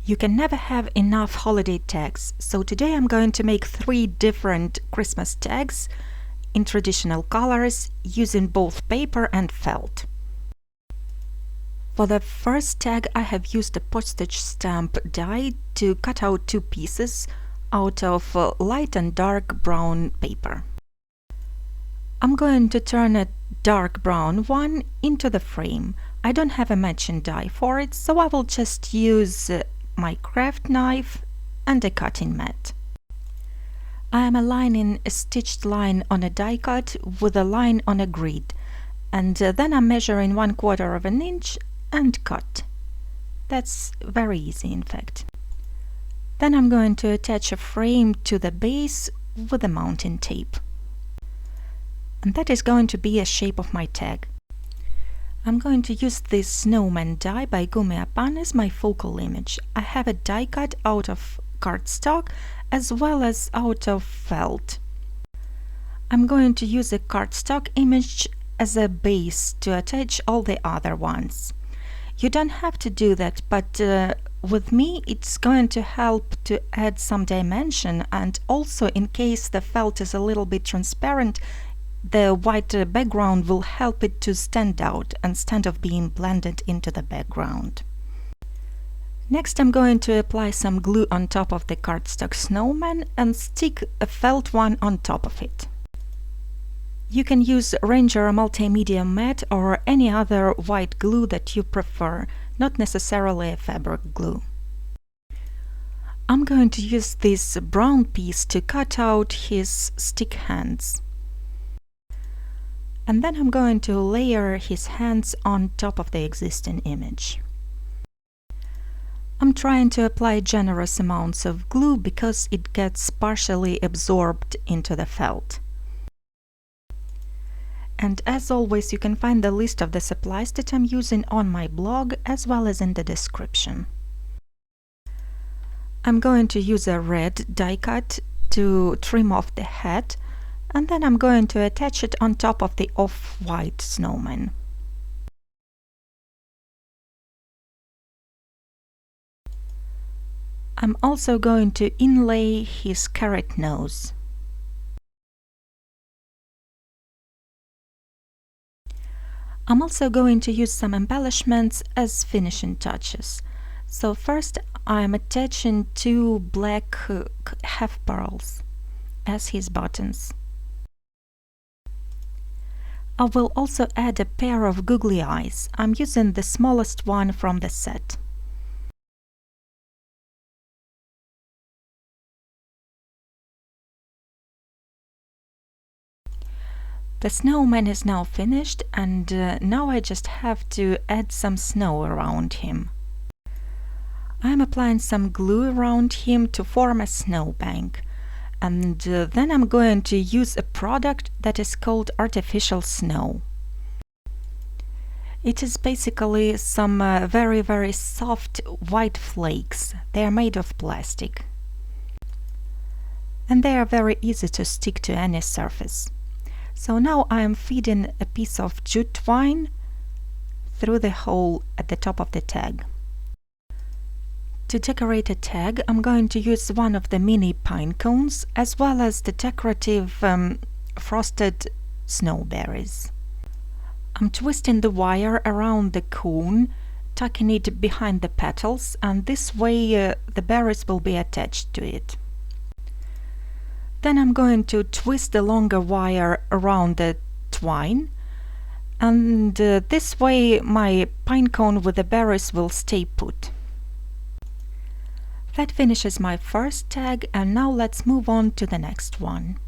You can never have enough holiday tags, so today I'm going to make 3 different Christmas tags in traditional colors using both paper and felt. For the first tag I have used a postage stamp die to cut out 2 pieces out of light and dark brown paper. I'm going to turn a dark brown one into the frame. I don't have a matching die for it, so I will just use my craft knife and a cutting mat. I am aligning a stitched line on a die cut with a line on a grid, and then I'm measuring 1/4 of an inch and cut. That's very easy, in fact. Then I'm going to attach a frame to the base with a mounting tape. And that is going to be a shape of my tag. I'm going to use this Snowman die by Gummiapan as my focal image. I have a die cut out of cardstock as well as out of felt. I'm going to use a cardstock image as a base to attach all the other ones. You don't have to do that, but with me it's going to help to add some dimension, and also in case the felt is a little bit transparent, the white background will help it to stand out instead of being blended into the background. Next I'm going to apply some glue on top of the cardstock snowman and stick a felt one on top of it. You can use Ranger Multimedia Matte or any other white glue that you prefer, not necessarily a fabric glue. I'm going to use this brown piece to cut out his stick hands. And then I'm going to layer his hands on top of the existing image. I'm trying to apply generous amounts of glue because it gets partially absorbed into the felt. And as always, you can find the list of the supplies that I'm using on my blog as well as in the description. I'm going to use a red die cut to trim off the head, and then I'm going to attach it on top of the off-white snowman. I'm also going to inlay his carrot nose. I'm also going to use some embellishments as finishing touches. So first I'm attaching 2 black half pearls as his buttons. I will also add a pair of googly eyes. I'm using the smallest one from the set. The snowman is now finished, and now I just have to add some snow around him. I'm applying some glue around him to form a snowbank, and then I'm going to use a product that is called artificial snow. It is basically some very soft white flakes. They are made of plastic, and they are very easy to stick to any surface. So now I am feeding a piece of jute twine through the hole at the top of the tag. To decorate a tag, I'm going to use one of the mini pine cones as well as the decorative frosted snowberries. I'm twisting the wire around the cone, tucking it behind the petals, and this way the berries will be attached to it. Then I'm going to twist the longer wire around the twine, and this way my pine cone with the berries will stay put. That finishes my first tag, and now let's move on to the next one.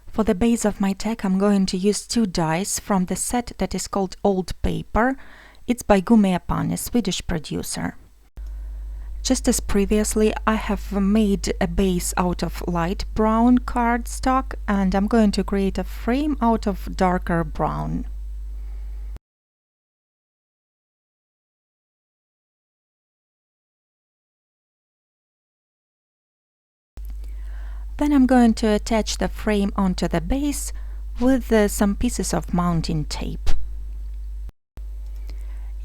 For the base of my tag I'm going to use 2 dies from the set that is called Old Paper. It's by Gummiapan, a Swedish producer. Just as previously, I have made a base out of light brown cardstock, and I'm going to create a frame out of darker brown. Then I'm going to attach the frame onto the base with some pieces of mounting tape.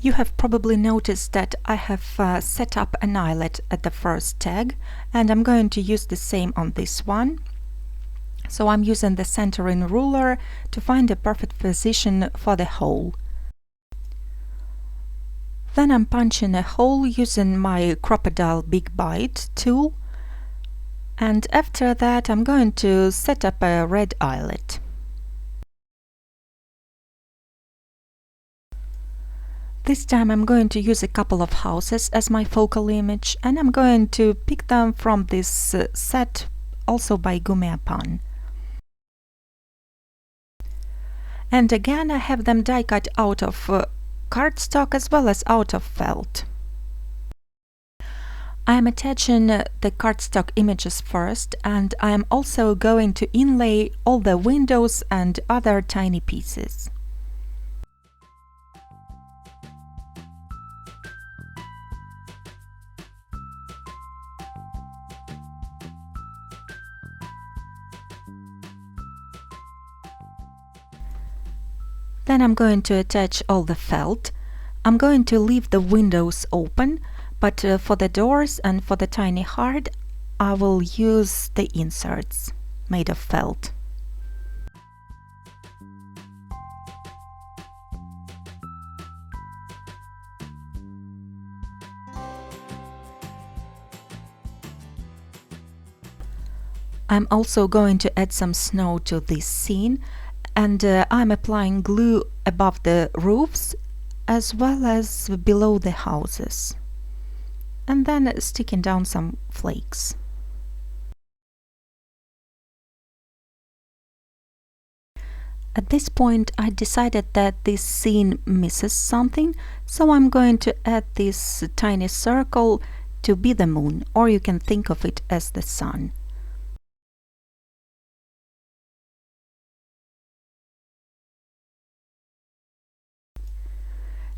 You have probably noticed that I have set up an eyelet at the first tag, and I'm going to use the same on this one. So I'm using the centering ruler to find a perfect position for the hole. Then I'm punching a hole using my Crop-A-Dile Big Bite tool, and after that I'm going to set up a red eyelet. This time I'm going to use a couple of houses as my focal image, and I'm going to pick them from this set, also by Gummiapan. And again I have them die cut out of cardstock as well as out of felt. I am attaching the cardstock images first, and I am also going to inlay all the windows and other tiny pieces. Then I'm going to attach all the felt. I'm going to leave the windows open, but for the doors and for the tiny heart I will use the inserts made of felt. I'm also going to add some snow to this scene, and I'm applying glue above the roofs as well as below the houses, and then sticking down some flakes. At this point I decided that this scene misses something, so I'm going to add this tiny circle to be the moon, or you can think of it as the sun.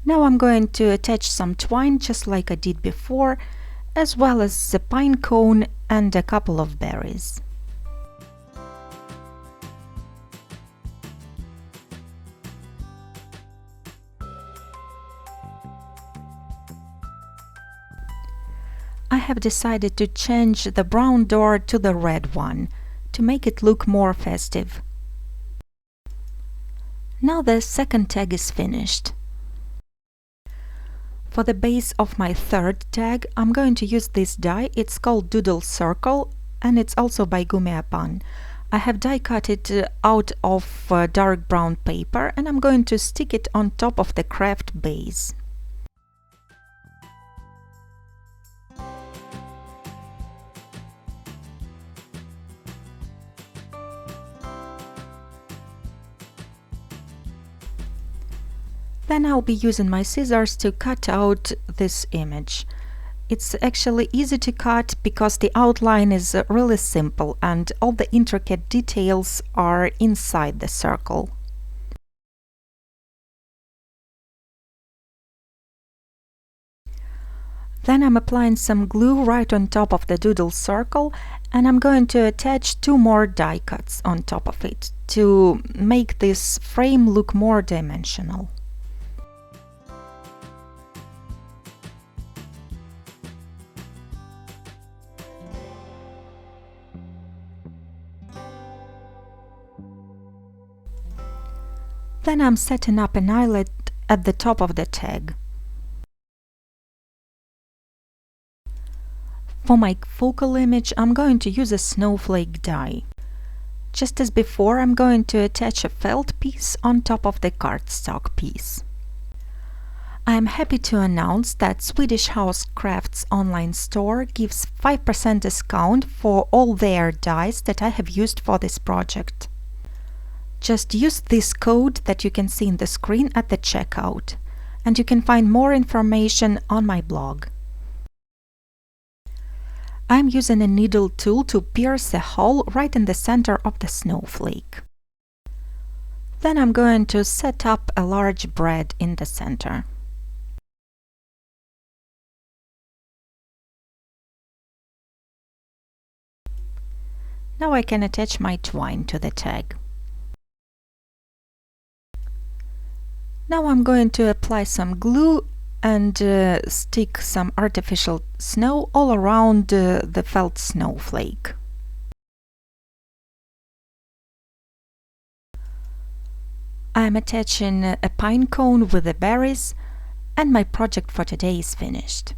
Now I'm going to attach some twine just like I did before, as well as a pine cone and a couple of berries. I have decided to change the brown door to the red one to make it look more festive. Now the second tag is finished. For the base of my third tag I'm going to use this die. It's called Doodle Circle, and it's also by Gummiapan. I have die cut it out of dark brown paper, and I'm going to stick it on top of the craft base. Then I'll be using my scissors to cut out this image. It's actually easy to cut because the outline is really simple and all the intricate details are inside the circle. Then I'm applying some glue right on top of the doodle circle, and I'm going to attach 2 more die cuts on top of it to make this frame look more dimensional. Then I'm setting up an eyelet at the top of the tag. For my focal image I'm going to use a snowflake die. Just as before, I'm going to attach a felt piece on top of the cardstock piece. I am happy to announce that Swedish House Crafts online store gives 5% discount for all their dies that I have used for this project. Just use this code that you can see in the screen at the checkout, and you can find more information on my blog. I'm using a needle tool to pierce a hole right in the center of the snowflake. Then I'm going to set up a large brad in the center. Now I can attach my twine to the tag. Now I'm going to apply some glue and stick some artificial snow all around the felt snowflake. I am attaching a pine cone with the berries, and my project for today is finished.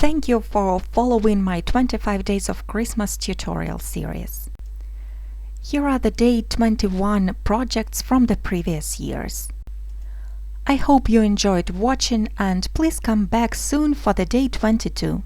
Thank you for following my 25 Days of Christmas tutorial series. Here are the day 21 projects from the previous years. I hope you enjoyed watching, and please come back soon for the day 22.